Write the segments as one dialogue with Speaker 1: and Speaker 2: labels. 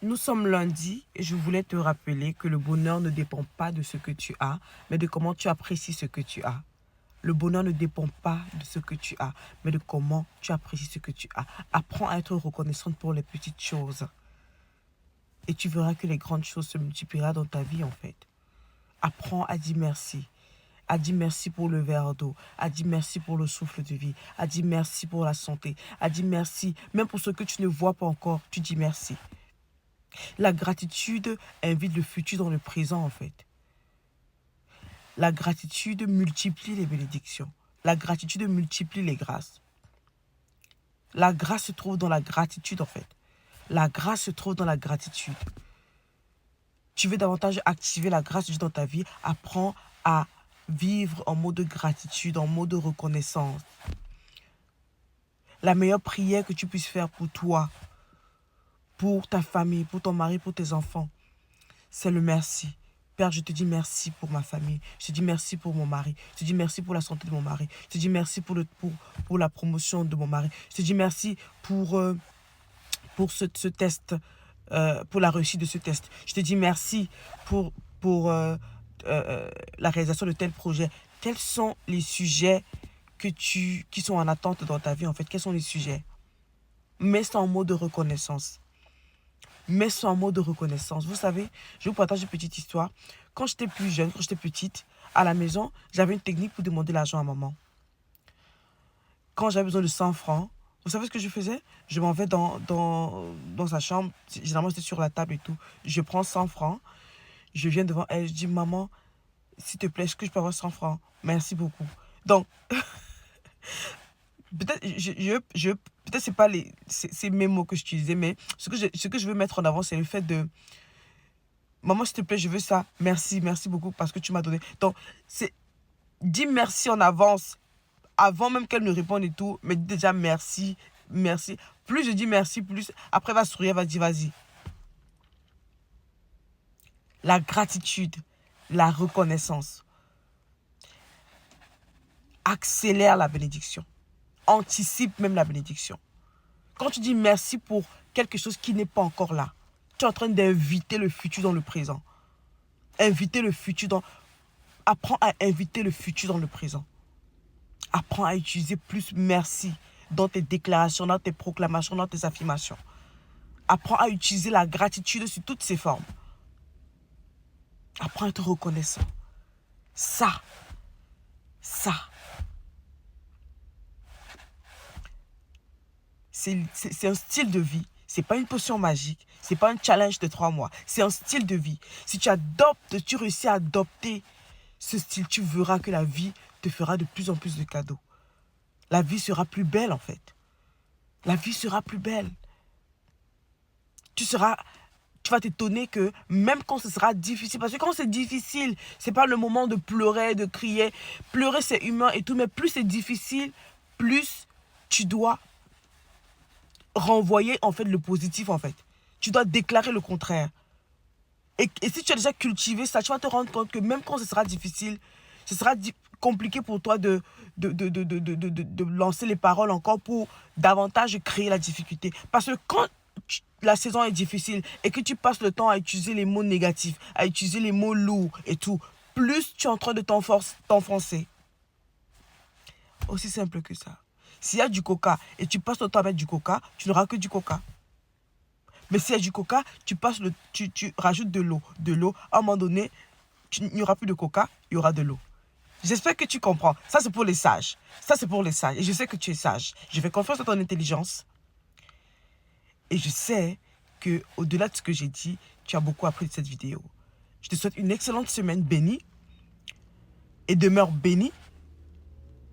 Speaker 1: Nous sommes lundi et je voulais te rappeler que le bonheur ne dépend pas de ce que tu as, mais de comment tu apprécies ce que tu as. Le bonheur ne dépend pas de ce que tu as, mais de comment tu apprécies ce que tu as. Apprends à être reconnaissante pour les petites choses. Et tu verras que les grandes choses se multiplieront dans ta vie en fait. Apprends à dire merci. À dire merci pour le verre d'eau. À dire merci pour le souffle de vie. À dire merci pour la santé. À dire merci, même pour ce que tu ne vois pas encore, tu dis merci. La gratitude invite le futur dans le présent en fait. La gratitude multiplie les bénédictions. La gratitude multiplie les grâces. La grâce se trouve dans la gratitude en fait. La grâce se trouve dans la gratitude. Tu veux davantage activer la grâce de Dieu dans ta vie, apprends à vivre en mode gratitude, en mode reconnaissance. La meilleure prière que tu puisses faire pour toi, pour ta famille, pour ton mari, pour tes enfants, c'est le merci. Père, je te dis merci pour ma famille. Je te dis merci pour mon mari. Je te dis merci pour la santé de mon mari. Je te dis merci pour la promotion de mon mari. Je te dis merci pour ce test, pour la réussite de ce test. Je te dis merci pour la réalisation de tel projet. Quels sont les sujets qui sont en attente dans ta vie en fait? Quels sont les sujets? Mets ça en mode de reconnaissance. Mets ça en mode de reconnaissance. Vous savez, je vous partage une petite histoire. Quand j'étais plus jeune, quand j'étais petite, à la maison, j'avais une technique pour demander l'argent à maman. Quand j'avais besoin de 100 francs, vous savez ce que je faisais? Je m'en vais dans sa chambre. Généralement, c'était sur la table et tout. Je prends 100 francs. Je viens devant elle. Je dis, maman, s'il te plaît, est-ce que je peux avoir 100 francs? Merci beaucoup. Donc, peut-être peut-être c'est pas ces mes mots que j'utilisais, mais ce que je veux mettre en avant, c'est le fait de maman, s'il te plaît, je veux ça. Merci beaucoup parce que tu m'as donné. Donc, dis merci en avance, avant même qu'elle me réponde et tout, mais dis déjà merci. Plus je dis merci, plus après elle va sourire, elle va dire vas-y. La gratitude, la reconnaissance accélère la bénédiction. Anticipe même la bénédiction. Quand tu dis merci pour quelque chose qui n'est pas encore là, tu es en train d'inviter le futur dans le présent. Apprends à inviter le futur dans le présent. Apprends à utiliser plus merci dans tes déclarations, dans tes proclamations, dans tes affirmations. Apprends à utiliser la gratitude sous toutes ses formes. Apprends à être reconnaissant. Ça. C'est un style de vie. C'est pas une potion magique. C'est pas un challenge de 3 mois. C'est un style de vie. Si tu réussis à adopter ce style, tu verras que la vie te fera de plus en plus de cadeaux. La vie sera plus belle en fait. La vie sera plus belle. Tu vas t'étonner que même quand ce sera difficile, parce que quand c'est difficile, c'est pas le moment de pleurer, de crier. Pleurer c'est humain et tout, mais plus c'est difficile, plus tu dois renvoyer en fait le positif en fait. Tu dois déclarer le contraire. Et si tu as déjà cultivé ça, tu vas te rendre compte que même quand ce sera difficile, ce sera compliqué pour toi de lancer les paroles encore pour davantage créer la difficulté. Parce que quand la saison est difficile et que tu passes le temps à utiliser les mots négatifs, à utiliser les mots lourds et tout, plus tu es en train de t'enfoncer. Aussi simple que ça. S'il y a du coca et tu passes le temps à mettre du coca, tu n'auras que du coca. Mais s'il y a du coca, tu rajoutes de l'eau. À un moment donné, il n'y aura plus de coca, il y aura de l'eau. J'espère que tu comprends. Ça, c'est pour les sages. Et je sais que tu es sage. Je fais confiance à ton intelligence. Et je sais qu'au-delà de ce que j'ai dit, tu as beaucoup appris de cette vidéo. Je te souhaite une excellente semaine bénie. Et demeure bénie.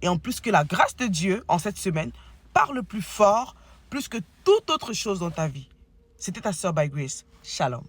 Speaker 1: Et en plus que la grâce de Dieu, en cette semaine, parle plus fort, plus que toute autre chose dans ta vie. C'était ta sœur by Grace. Shalom.